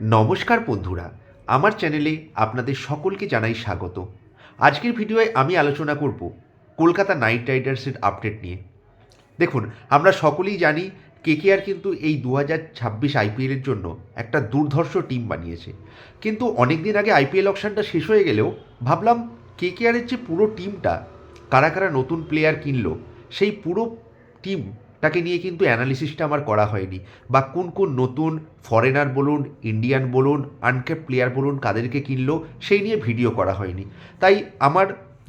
নমস্কার বন্ধুরা, আমার চ্যানেলে আপনাদের সকলকে জানাই স্বাগত। আজকের ভিডিওয়ে আমি আলোচনা করব কলকাতা নাইট রাইডার্সের আপডেট নিয়ে। দেখুন, আমরা সকলেই জানি কেকেআর কিন্তু এই 2026 আইপিএলের জন্য একটা দুর্ধর্ষ টিম বানিয়েছে। কিন্তু অনেক দিন আগে আইপিএল অকশনটা শেষ হয়ে গেলেও ভাবলাম কেকেআরের যে পুরো টিমটা, কারা কারা নতুন প্লেয়ার কিনলো, সেই পুরো টিমটাকে নিয়ে কিন্তু অ্যানালিসিসটা আমার করা হয়নি। বা কোন কোন নতুন ফরেনার বলুন, ইন্ডিয়ান বলুন, আনক্যাপ প্লেয়ার বলুন, কাদেরকে কিনলো সেই নিয়ে ভিডিও করা হয়নি। তাই আমার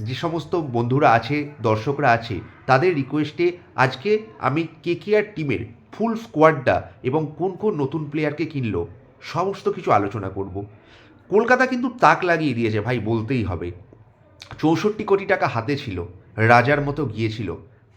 যে সমস্ত বন্ধুরা আছে, দর্শকরা আছে, তাদের রিকোয়েস্টে আজকে আমি কেকেআর টিমের ফুল স্কোয়াডটা এবং কোন কোন নতুন প্লেয়ারকে কিনলো সমস্ত কিছু আলোচনা করব। কলকাতা কিন্তু তাক লাগিয়ে দিয়েছে ভাই, বলতেই হবে। 64 কোটি টাকা হাতে ছিল, রাজার মতো গিয়েছিল,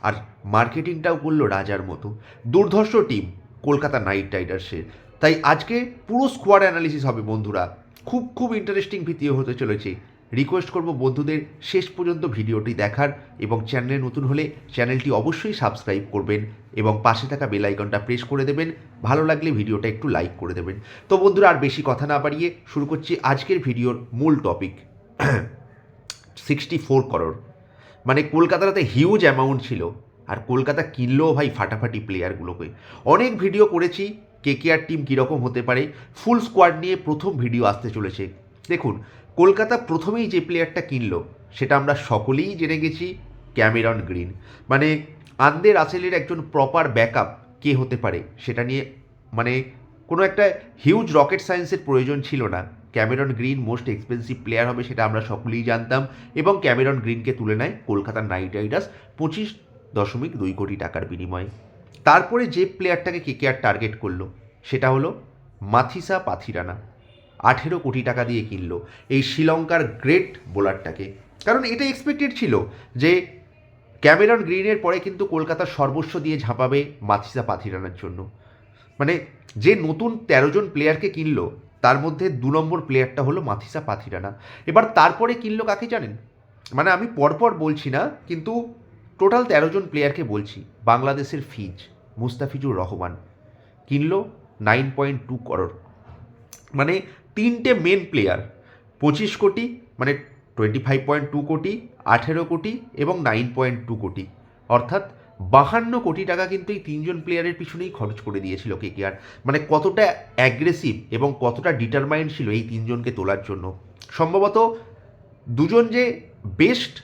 আর মার্কেটিংটাও করলো রাজার মতো। দুর্ধর্ষ টিম কলকাতা নাইট রাইডার্সের। তাই আজকে পুরো স্কোয়াড অ্যানালিসিস হবে বন্ধুরা। খুব খুব ইন্টারেস্টিং ভিডিও হতে চলেছে। রিকোয়েস্ট করব বন্ধুদের শেষ পর্যন্ত ভিডিওটি দেখার, এবং চ্যানেলে নতুন হলে চ্যানেলটি অবশ্যই সাবস্ক্রাইব করবেন এবং পাশে থাকা বেল আইকনটা প্রেস করে দেবেন। ভালো লাগলে ভিডিওটা একটু লাইক করে দেবেন। তো বন্ধুরা, আর বেশি কথা না বাড়িয়ে শুরু করছি আজকের ভিডিওর মূল টপিক। 64 করোড়, মানে কলকাতাতে হিউজ অ্যামাউন্ট ছিল, আর কলকাতা কিনলেও ভাই ফাটাফাটি প্লেয়ারগুলোকে। অনেক ভিডিও করেছি কেকেআর টিম কীরকম হতে পারে, ফুল স্কোয়াড নিয়ে প্রথম ভিডিও আসতে চলেছে। দেখুন, কলকাতা প্রথমেই যে প্লেয়ারটা কিনলো সেটা আমরা সকলেই জেনে গেছি, ক্যামেরন গ্রিন। মানে আন্দে রাসেলের একজন প্রপার ব্যাকআপ কে হতে পারে সেটা নিয়ে মানে কোনো একটা হিউজ রকেট সায়েন্সের প্রয়োজন ছিল না। Cameron green most expensive player হবে সেটা আমরা সকলেই জানতাম, এবং ক্যামেরন গ্রিনকে তুলে নেয় কলকাতা নাইট রাইডার্স 25.2 কোটি টাকার বিনিময়ে। তারপরে যে প্লেয়ারটাকে কেকেআর টার্গেট করলো সেটা হলো মাথিসা পাথিরানা। 18 কোটি টাকা দিয়ে কিনলো এই শ্রীলঙ্কার গ্রেট বোলারটাকে। কারণ এটা এক্সপেক্টেড ছিল যে ক্যামেরন গ্রিনের পরে কিন্তু কলকাতার সর্বস্ব দিয়ে ঝাঁপাবে মাথিসা পাথিরানার জন্য। মানে যে নতুন 13 জন প্লেয়ারকে কিনলো তার মধ্যে 2 নম্বর প্লেয়ারটা হলো মাথিসা পাথিরানা। এবার তারপরে কিনলো কাকে জানেন? মানে আমি পরপর বলছি না, কিন্তু টোটাল 13 জন প্লেয়ারকে বলছি। বাংলাদেশের মুস্তাফিজুর রহমান কিনলো 9.2 করোড়। মানে তিনটে মেন প্লেয়ার, 25 কোটি, মানে 25.2 কোটি, 18 কোটি এবং 9.2 কোটি, অর্থাৎ 52 কোটি টাকা কিন্তু এই 3 জন প্লেয়ারের পিছনেই খরচ করে দিয়েছিল কেকেআর। মানে কতটা অ্যাগ্রেসিভ এবং কতটা ডিটারমাইন্ড ছিল এই 3 জনকে তোলার জন্য। সম্ভবত দুজন যে বেস্ট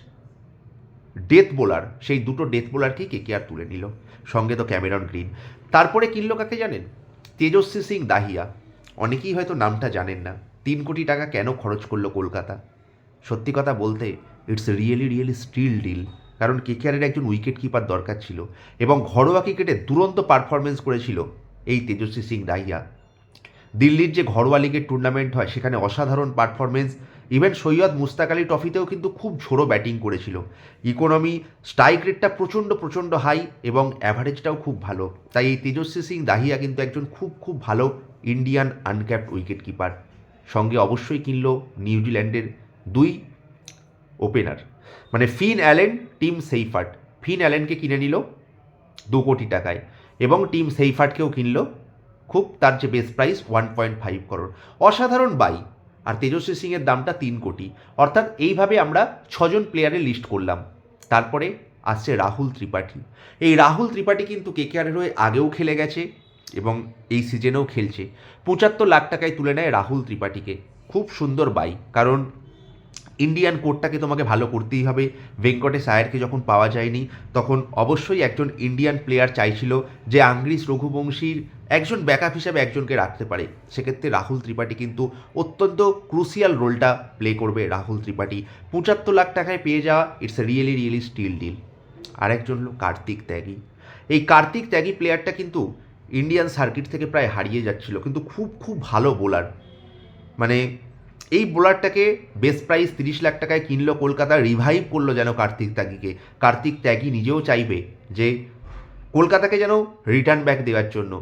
ডেথ বোলার, সেই দুটো ডেথ বোলারকেই কেকেআর তুলে নিল, সঙ্গে তো ক্যামেরন গ্রিন। তারপরে কিনলো কাকে জানেন? তেজস্বী সিং দাহিয়া। অনেকেই হয়তো নামটা জানেন না। 3 কোটি টাকা কেন খরচ করলো কলকাতা? সত্যি কথা বলতে ইটস রিয়েলি স্টিল ডিল। কারণ কেকেআরের একজন উইকেট কিপার দরকার ছিল, এবং ঘরোয়া ক্রিকেটে দুরন্ত পারফরমেন্স করেছিল এই তেজস্বী সিং দাহিয়া। দিল্লির যে ঘরোয়া লিগের টুর্নামেন্ট হয় সেখানে অসাধারণ পারফরমেন্স। ইভেন সৈয়দ মুস্তাক আলী ট্রফিতেও কিন্তু খুব ঝোড়ো ব্যাটিং করেছিল। ইকোনমি, স্ট্রাইক রেটটা প্রচণ্ড হাই, এবং অ্যাভারেজটাও খুব ভালো। তাই এই তেজস্বী সিং দাহিয়া কিন্তু একজন খুব ভালো ইন্ডিয়ান আনক্যাপড উইকেট কিপার। সঙ্গে অবশ্যই কিনল নিউজিল্যান্ডের 2 ওপেনার, মানে ফিন অ্যালেন, টিম সেইফার্ট। ফিন অ্যালেনকে কিনে নিল 2 কোটি টাকায়, এবং টিম সেইফার্টকেও কিনল খুব, তার যে বেস প্রাইস 1.5 করোড়। অসাধারণ বাই। আর তেজস্বী সিংয়ের দামটা 3 কোটি। অর্থাৎ এইভাবে আমরা 6 জন প্লেয়ারের লিস্ট করলাম। তারপরে আসছে রাহুল ত্রিপাঠী। এই রাহুল ত্রিপাঠী কিন্তু কেকেআরের হয়ে আগেও খেলে গেছে এবং এই সিজনেও খেলছে। 75 লাখ টাকায় তুলে নেয় রাহুল ত্রিপাঠীকে। খুব সুন্দর বাই, কারণ ইন্ডিয়ান কোডটাকে তোমাকে ভালো করতেই হবে। ভেঙ্কটেশ আয়ারকে যখন পাওয়া যায়নি তখন অবশ্যই একজন ইন্ডিয়ান প্লেয়ার চাইছিল যে আংগ্রিস রঘুবংশীর একজন ব্যাকআপ হিসাবে একজনকে রাখতে পারে। সেক্ষেত্রে রাহুল ত্রিপাঠী কিন্তু অত্যন্ত ক্রুশিয়াল রোলটা প্লে করবে। রাহুল ত্রিপাঠী 75 লাখ টাকায় পেয়ে যাওয়া it's a really steal deal. আরেকজন হলো কার্তিক ত্যাগী। এই কার্তিক ত্যাগী প্লেয়ারটা কিন্তু ইন্ডিয়ান সার্কিট থেকে প্রায় হারিয়ে যাচ্ছিল, কিন্তু খুব ভালো বোলার। মানে এই বোলারটাকে বেস প্রাইস 30 লাখ টাকায় কিনলো কলকাতা, রিভাইভ করলো যেন কার্তিক ত্যাগীকে। কার্তিক ত্যাগী নিজেও চাইবে যে কলকাতাকে যেন রিটার্ন ব্যাক দেওয়ার জন্য।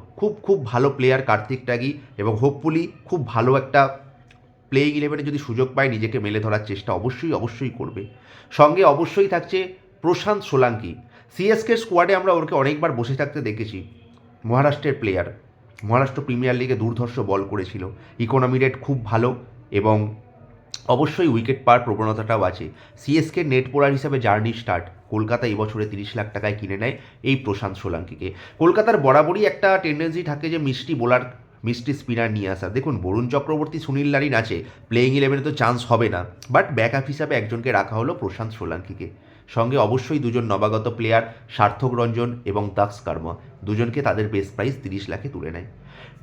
খুব ভালো প্লেয়ার কার্তিক ত্যাগী, এবং হোপফুলি খুব ভালো একটা প্লেইং ইলেভেনে যদি সুযোগ পায় নিজেকে মেলে ধরার চেষ্টা অবশ্যই করবে। সঙ্গে অবশ্যই থাকছে প্রশান্ত সোলাঙ্কি। সিএসকে স্কোয়াডে আমরা ওকে অনেকবার বসে থাকতে দেখেছি। মহারাষ্ট্রের প্লেয়ার, মহারাষ্ট্র প্রিমিয়ার লিগে দুর্ধর্ষ বল করেছিল, ইকোনমি রেট খুব ভালো এবং অবশ্যই উইকেট পাওয়ার প্রবণতাটাও আছে। সিএসকে নেট বোলার হিসাবে জার্নি স্টার্ট, কলকাতা এবছরে 30 লাখ টাকায় কিনে নেয় এই প্রশান্ত সোলাঙ্কিকে। কলকাতার বরাবরই একটা টেন্ডেন্সি থাকে যে মিষ্টি বোলার, মিষ্টি স্পিনার নিয়ে আসা। দেখুন, বরুণ চক্রবর্তী, সুনীল নারিন আছে, প্লেয়িং ইলেভেনে তো চান্স হবে না, বাট ব্যাকআপ হিসাবে একজনকে রাখা হলো প্রশান্ত সোলাঙ্কিকে। সঙ্গে অবশ্যই দুজন নবাগত প্লেয়ার সার্থক রঞ্জন এবং দাক্স কার্মা, দুজনকে তাদের বেস্ট প্রাইস 30 লাখে তুলে নেয়।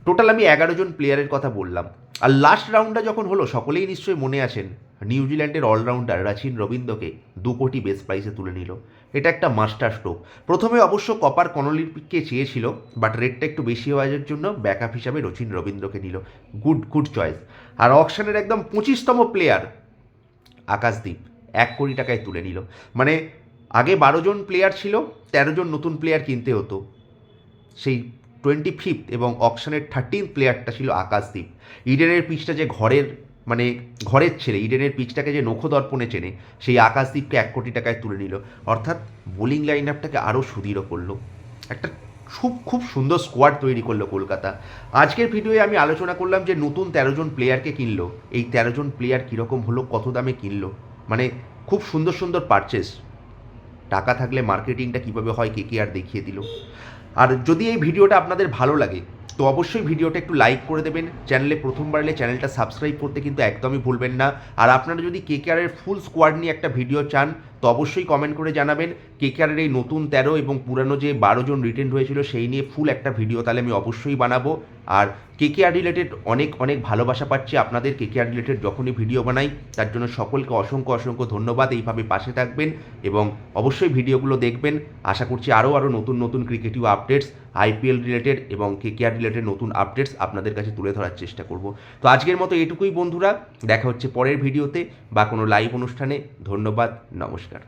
টোটাল আমি 11 জন প্লেয়ারের কথা বললাম। আর লাস্ট রাউন্ডটা যখন হলো, সকলেই নিশ্চয়ই মনে আছেন, নিউজিল্যান্ডের অলরাউন্ডার রচিন রবীন্দ্রকে 2 কোটি বেস্ট প্রাইসে তুলে নিল। এটা একটা মাস্টার স্ট্রোক। প্রথমে অবশ্য কপার কনলিকে চেয়েছিল, বাট রেটটা একটু বেশি হওয়ার জন্য ব্যাকআপ হিসাবে রচিন রবীন্দ্রকে নিল। Good choice. আর অকশনের একদম 25তম প্লেয়ার আকাশদ্বীপ 1 কোটি টাকায় তুলে নিল। মানে আগে 12 জন প্লেয়ার ছিল, 13 জন নতুন প্লেয়ার কিনতে হতো। সেই 25th এবং অকশনের 13th প্লেয়ারটা ছিল আকাশদ্বীপ। ইডেনের পিচটা যে ঘরের ছেলে, ইডেনের পিচটাকে যে নখ দর্পণে চেনে, সেই আকাশদ্বীপকে 1 কোটি টাকায় তুলে নিল। অর্থাৎ বোলিং লাইন আপটাকে আরও সুদৃঢ় করলো, একটা খুব সুন্দর স্কোয়াড তৈরি করলো কলকাতা। আজকের ভিডিওয়ে আমি আলোচনা করলাম যে নতুন 13 জন প্লেয়ারকে কিনলো, এই 13 জন প্লেয়ার কীরকম হলো, কত দামে কিনলো, মানে খুব সুন্দর পারচেস। টাকা থাকলে মার্কেটিংটা কীভাবে হয় কেকেআর দেখিয়ে দিল। আর যদি এই ভিডিওটা আপনাদের ভালো লাগে তো অবশ্যই ভিডিওটা একটু লাইক করে দেবেন। চ্যানেলে প্রথমবার এলে চ্যানেলটা সাবস্ক্রাইব করতে কিন্তু একদমই ভুলবেন না। আর আপনারা যদি কেকেআরের ফুল স্কোয়াড নিয়ে একটা ভিডিও চান তো অবশ্যই কমেন্ট করে জানাবেন। কেকেআরের এই নতুন 13 এবং পুরানো যে 12 জন রিটেন হয়েছিল সেই নিয়ে ফুল একটা ভিডিও তাহলে আমি অবশ্যই বানাবো। আর কেকেআর রিলেটেড অনেক ভালোবাসা পাচ্ছি আপনাদের। কেকেআর রিলেটেড যখনই ভিডিও বানাই তার জন্য সকলকে অসংখ্য ধন্যবাদ। এইভাবে পাশে থাকবেন এবং অবশ্যই ভিডিওগুলো দেখবেন। আশা করছি আরও নতুন ক্রিকেটিভ আপডেটস, আইপিএল রিলেটেড এবং কেকেআর রিলেটেড নতুন আপডেটস আপনাদের কাছে তুলে ধরার চেষ্টা করব। তো আজকের মতো এটুকুই বন্ধুরা, দেখা হচ্ছে পরের ভিডিওতে বা কোনো লাইভ অনুষ্ঠানে। ধন্যবাদ, নমস্কার।